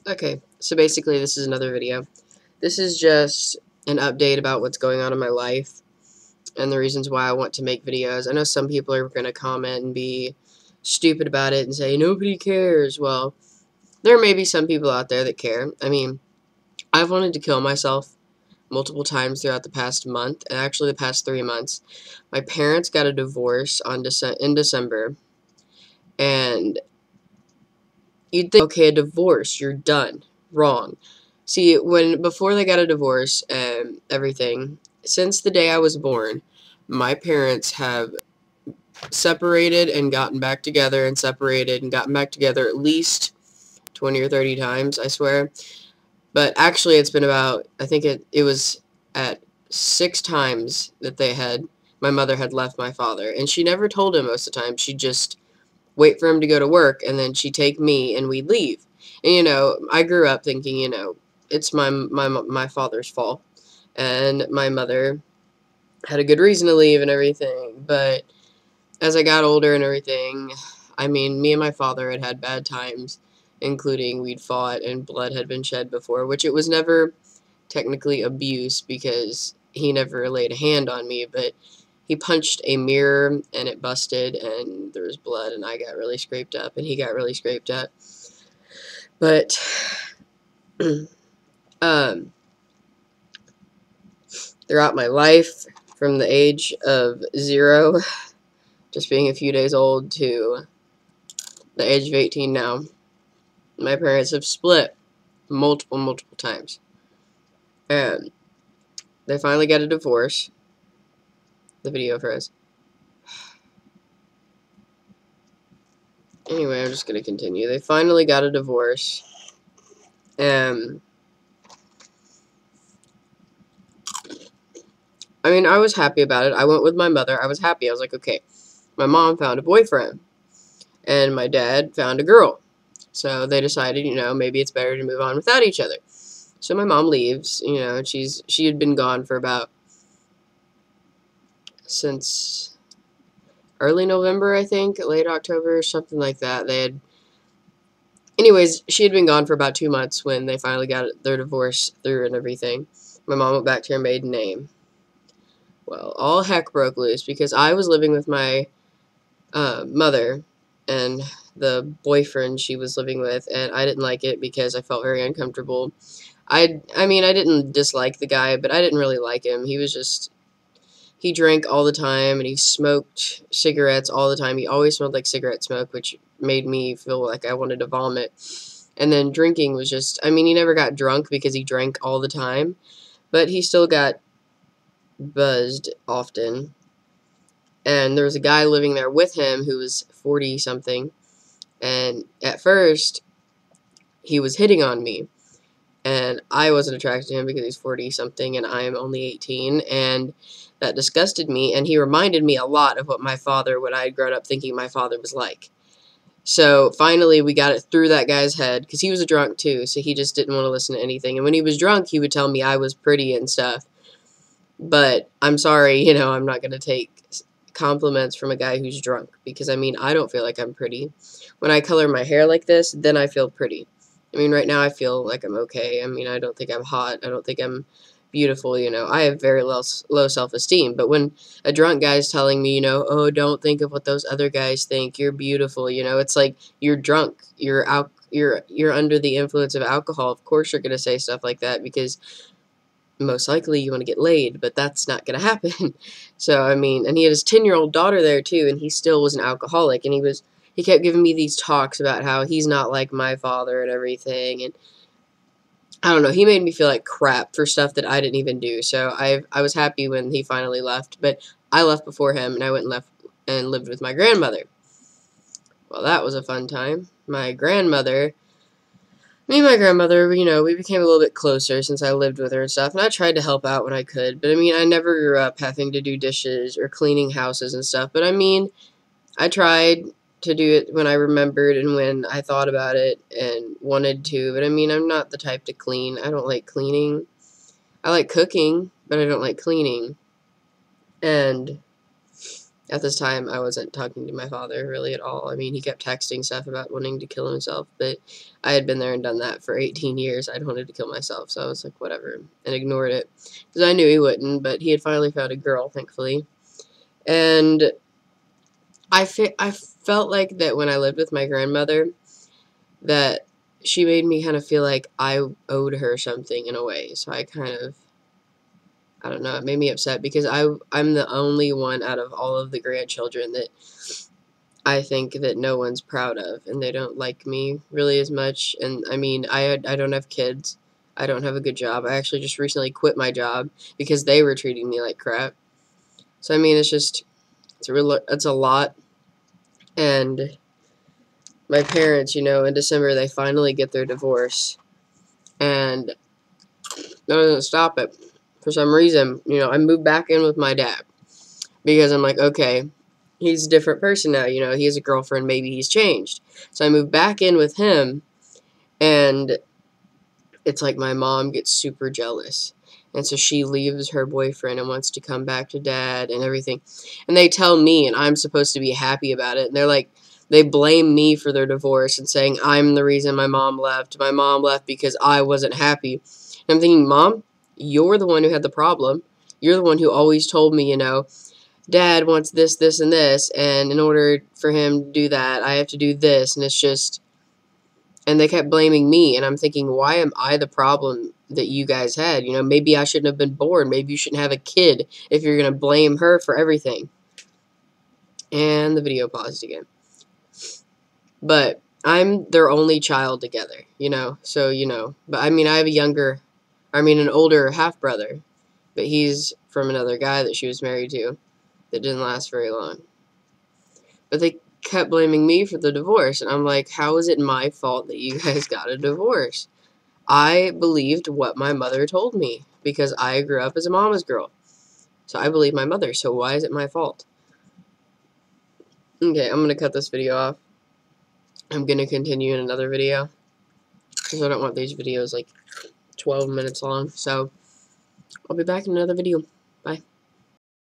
Okay, so basically this is another video. This is just an update about what's going on in my life and the reasons why I want to make videos. I know some people are going to comment and be stupid about it and say, nobody cares. Well, there may be some people out there that care. I mean, I've wanted to kill myself multiple times throughout the past month, and actually the past 3 months. My parents got a divorce in December, and you'd think, okay, a divorce, you're done. Wrong. See, before they got a divorce and everything, since the day I was born, my parents have separated and gotten back together and separated and gotten back together at least 20 or 30 times, I swear. But actually, it's been about, I think it was at 6 times that my mother had left my father. And she never told him most of the time. She'd just wait for him to go to work, and then she'd take me and we'd leave. And, I grew up thinking, it's my father's fault. And my mother had a good reason to leave and everything. But as I got older and everything, I mean, me and my father had had bad times, including we'd fought and blood had been shed before, which it was never technically abuse because he never laid a hand on me, but he punched a mirror and it busted and there was blood and I got really scraped up and he got really scraped up. But um, throughout my life, from the age of 0, just being a few days old, to the age of 18 now, my parents have split multiple times. And they finally got a divorce. The video froze. Anyway, I'm just going to continue. They finally got a divorce. And I mean, I was happy about it. I went with my mother. I was happy. I was like, okay, my mom found a boyfriend. And my dad found a girl. So they decided, maybe it's better to move on without each other. So my mom leaves, and she had been gone for about since early November, I think, late October, something like that. Anyways, she had been gone for about 2 months when they finally got their divorce through and everything. My mom went back to her maiden name. Well, all heck broke loose because I was living with my mother and the boyfriend she was living with, and I didn't like it because I felt very uncomfortable. I mean, I didn't dislike the guy, but I didn't really like him. He drank all the time, and he smoked cigarettes all the time. He always smelled like cigarette smoke, which made me feel like I wanted to vomit. And then drinking was just, I mean, he never got drunk because he drank all the time, but he still got buzzed often. And there was a guy living there with him who was 40 something, and at first he was hitting on me, and I wasn't attracted to him because he's 40 something and I am only 18, and that disgusted me. And he reminded me a lot of what I had grown up thinking my father was like. So finally we got it through that guy's head, because he was a drunk too, so he just didn't want to listen to anything. And when he was drunk, he would tell me I was pretty and stuff, but I'm sorry, I'm not going to take compliments from a guy who's drunk, because I mean, I don't feel like I'm pretty. When I color my hair like this, then I feel pretty. I mean, right now I feel like I'm okay. I mean, I don't think I'm hot. I don't think I'm beautiful, I have very low self-esteem. But when a drunk guy's telling me, oh, don't think of what those other guys think, you're beautiful, it's like you're drunk. You're under the influence of alcohol. Of course you're going to say stuff like that because most likely you want to get laid, but that's not going to happen. So, I mean, and he had his 10-year-old daughter there too, and he still was an alcoholic, and he kept giving me these talks about how he's not like my father and everything, and I don't know, he made me feel like crap for stuff that I didn't even do. So I was happy when he finally left, but I left before him, and I went and left and lived with my grandmother. Well, that was a fun time. Me and my grandmother, we became a little bit closer since I lived with her and stuff, and I tried to help out when I could. But I mean, I never grew up having to do dishes or cleaning houses and stuff. But I mean, I tried to do it when I remembered and when I thought about it and wanted to. But I mean, I'm not the type to clean. I don't like cleaning. I like cooking, but I don't like cleaning. And At this time, I wasn't talking to my father really at all. I mean, he kept texting stuff about wanting to kill himself, but I had been there and done that for 18 years. I'd wanted to kill myself, so I was like, whatever, and ignored it. Because I knew he wouldn't, but he had finally found a girl, thankfully. And I felt like that when I lived with my grandmother, that she made me kind of feel like I owed her something in a way. So I kind of, I don't know, it made me upset because I'm the only one out of all of the grandchildren that I think that no one's proud of, and they don't like me really as much. And I mean, I don't have kids. I don't have a good job. I actually just recently quit my job because they were treating me like crap. So I mean, it's a lot. And my parents, you know, in December they finally get their divorce, and that doesn't stop it. For some reason, you know, I moved back in with my dad because I'm like, okay, he's a different person now. You know, he has a girlfriend. Maybe he's changed. So I moved back in with him, and it's like my mom gets super jealous. And so she leaves her boyfriend and wants to come back to dad and everything. And they tell me, and I'm supposed to be happy about it. And they're like, they blame me for their divorce and saying I'm the reason my mom left. My mom left because I wasn't happy. And I'm thinking, Mom, you're the one who had the problem. You're the one who always told me, you know, Dad wants this, this, and this. And in order for him to do that, I have to do this. And it's just... And they kept blaming me, and I'm thinking, why am I the problem that you guys had? You know, maybe I shouldn't have been born. Maybe you shouldn't have a kid if you're going to blame her for everything. And the video paused again. But I'm their only child together, you know, so, you know. But, I mean, I have an older half-brother, but he's from another guy that she was married to that didn't last very long. But they kept blaming me for the divorce, and I'm like, how is it my fault that you guys got a divorce? I believed what my mother told me because I grew up as a mama's girl. So I believe my mother, so why is it my fault? Okay, I'm going to cut this video off. I'm going to continue in another video because I don't want these videos like 12 minutes long. So I'll be back in another video.